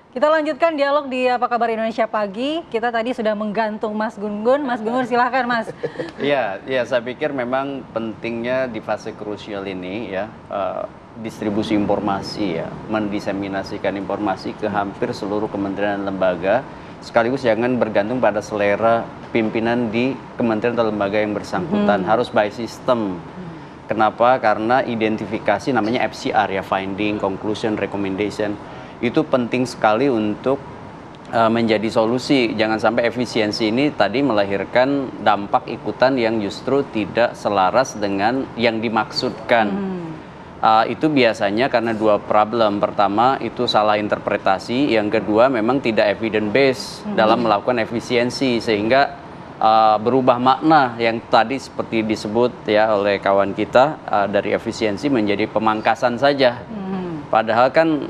Kita lanjutkan dialog di Apa Kabar Indonesia Pagi. Kita tadi sudah menggantung Mas Gun-Gun. Mas Gun-Gun silahkan Mas. Iya, saya pikir memang pentingnya di fase krusial ini ya, distribusi informasi ya, mendiseminasikan informasi ke hampir seluruh kementerian dan lembaga, sekaligus jangan bergantung pada selera pimpinan di kementerian atau lembaga yang bersangkutan, harus by system. Kenapa? Karena identifikasi namanya FCR ya, finding, conclusion, recommendation, itu penting sekali untuk menjadi solusi. Jangan sampai efisiensi ini tadi melahirkan dampak ikutan yang justru tidak selaras dengan yang dimaksudkan. Itu biasanya karena dua problem. Pertama itu salah interpretasi, yang kedua memang tidak evidence based dalam melakukan efisiensi, sehingga berubah makna yang tadi seperti disebut ya oleh kawan kita, dari efisiensi menjadi pemangkasan saja. Padahal kan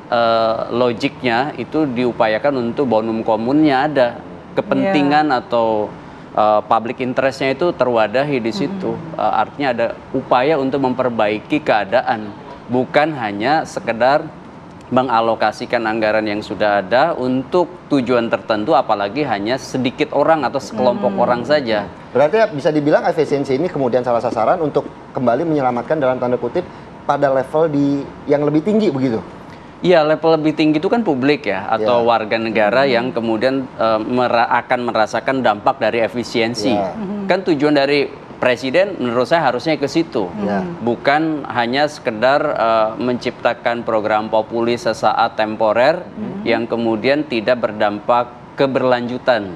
logiknya itu diupayakan untuk bonum komunnya ada, kepentingan atau public interestnya itu terwadahi di situ. Artinya ada upaya untuk memperbaiki keadaan, bukan hanya sekedar mengalokasikan anggaran yang sudah ada untuk tujuan tertentu, apalagi hanya sedikit orang atau sekelompok orang saja. Berarti bisa dibilang efisiensi ini kemudian salah sasaran untuk kembali menyelamatkan dalam tanda kutip pada level yang lebih tinggi begitu? Iya, level lebih tinggi itu kan publik ya, atau warga negara yang kemudian akan merasakan dampak dari efisiensi. Kan tujuan dari presiden menurut saya harusnya ke situ, bukan hanya sekedar menciptakan program populis sesaat temporer yang kemudian tidak berdampak keberlanjutan.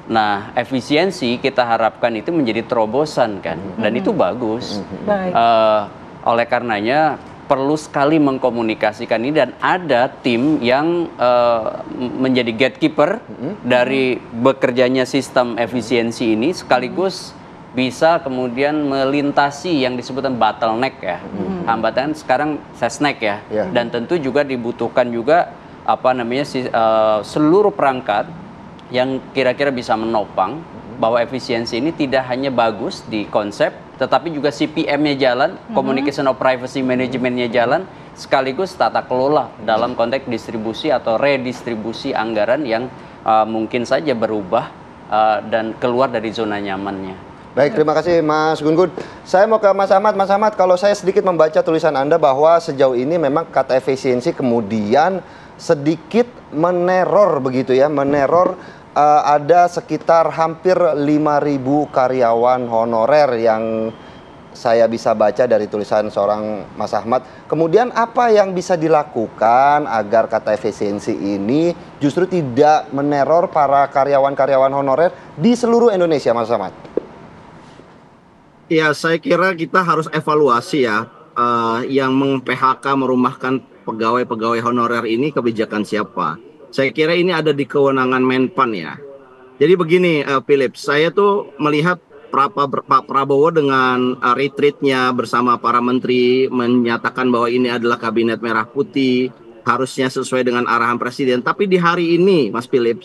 Nah, efisiensi kita harapkan itu menjadi terobosan kan, dan itu bagus. Oleh karenanya perlu sekali mengkomunikasikan ini, dan ada tim yang menjadi gatekeeper dari bekerjanya sistem efisiensi ini, sekaligus bisa kemudian melintasi yang disebutkan bottleneck ya, hambatan sekarang sesnek ya, dan tentu juga dibutuhkan juga seluruh perangkat yang kira-kira bisa menopang bahwa efisiensi ini tidak hanya bagus di konsep, tetapi juga CPM-nya jalan, Communication of Privacy Management-nya jalan, sekaligus tata kelola dalam konteks distribusi atau redistribusi anggaran yang mungkin saja berubah dan keluar dari zona nyamannya. Baik, terima kasih Mas Gun-Gun. Saya mau ke Mas Ahmad. Mas Ahmad, kalau saya sedikit membaca tulisan Anda bahwa sejauh ini memang kata efisiensi kemudian sedikit meneror begitu ya, meneror ada sekitar hampir 5.000 karyawan honorer yang saya bisa baca dari tulisan seorang Mas Ahmad. Kemudian apa yang bisa dilakukan agar kata efisiensi ini justru tidak meneror para karyawan-karyawan honorer di seluruh Indonesia, Mas Ahmad? Ya, saya kira kita harus evaluasi ya, yang meng-PHK merumahkan pegawai-pegawai honorer ini kebijakan siapa. Saya kira ini ada di kewenangan Menpan ya. Jadi begini, Philip, saya tuh melihat Pak Prabowo dengan retreatnya bersama para menteri menyatakan bahwa ini adalah kabinet merah putih, harusnya sesuai dengan arahan presiden. Tapi di hari ini, Mas Philip,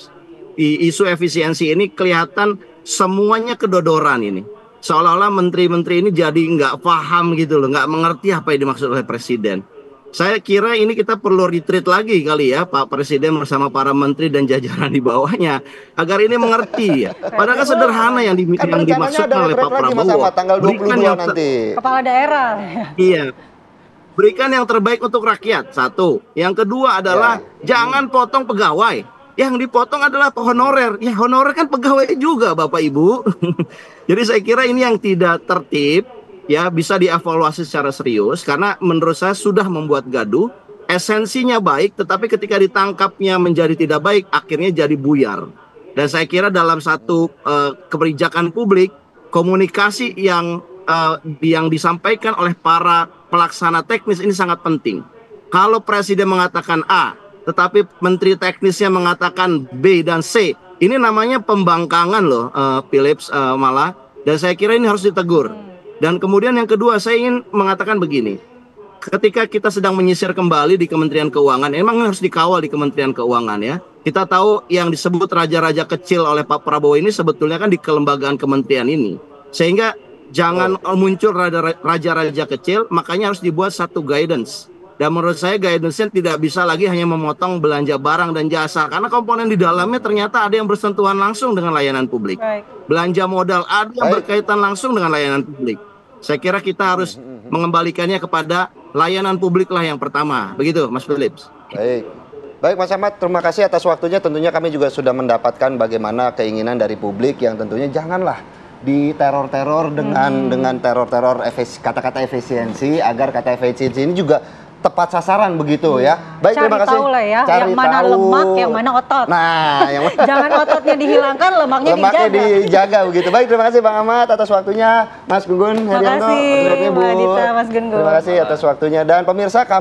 isu efisiensi ini kelihatan semuanya kedodoran ini. Seolah-olah menteri-menteri ini jadi nggak paham gitu loh, nggak mengerti apa yang dimaksud oleh presiden. Saya kira ini kita perlu retreat lagi kali ya, Pak Presiden bersama para menteri dan jajaran di bawahnya, agar ini mengerti ya. Padahal kan sederhana yang dimaksud oleh Pak Prabowo. Tanggal 22 nanti. Kepala daerah. Iya. Berikan yang terbaik untuk rakyat, satu. Yang kedua adalah jangan potong pegawai. Yang dipotong adalah honorer. Ya, honorer kan pegawai juga, Bapak Ibu. Jadi saya kira ini yang tidak tertib. Ya, bisa dievaluasi secara serius, karena menurut saya sudah membuat gaduh. Esensinya baik, tetapi ketika ditangkapnya menjadi tidak baik, akhirnya jadi buyar. Dan saya kira dalam satu kebijakan publik, komunikasi yang disampaikan oleh para pelaksana teknis ini sangat penting. Kalau presiden mengatakan A, tetapi menteri teknisnya mengatakan B dan C, ini namanya pembangkangan loh, Philips malah. Dan saya kira ini harus ditegur. Dan kemudian yang kedua, saya ingin mengatakan begini. Ketika kita sedang menyisir kembali di Kementerian Keuangan, memang harus dikawal di Kementerian Keuangan ya. Kita tahu yang disebut raja-raja kecil oleh Pak Prabowo ini sebetulnya kan di kelembagaan kementerian ini. Sehingga jangan muncul raja-raja kecil, makanya harus dibuat satu guidance. Dan menurut saya guidance-nya tidak bisa lagi hanya memotong belanja barang dan jasa. Karena komponen di dalamnya ternyata ada yang bersentuhan langsung dengan layanan publik. Baik. Belanja modal ada yang berkaitan langsung dengan layanan publik. Saya kira kita harus mengembalikannya kepada layanan publik lah yang pertama. Begitu, Mas Philips. Baik. Baik Mas Ahmad, terima kasih atas waktunya. Tentunya kami juga sudah mendapatkan bagaimana keinginan dari publik yang tentunya janganlah di teror-teror dengan teror-teror kata-kata efisiensi, agar kata efisiensi ini juga tepat sasaran begitu ya. Baik, Cari terima kasih. tahu lah ya, Cari yang mana tahu. lemak, yang mana otot. Nah, yang Jangan ototnya dihilangkan, lemaknya dijaga begitu. Baik, terima kasih Bang Ahmad atas waktunya. Mas Gun Gun, Terima Herianto, kasih, terima kasih, Bu. Mbak Dita, Mas Gun Gun. Terima kasih atas waktunya dan pemirsa.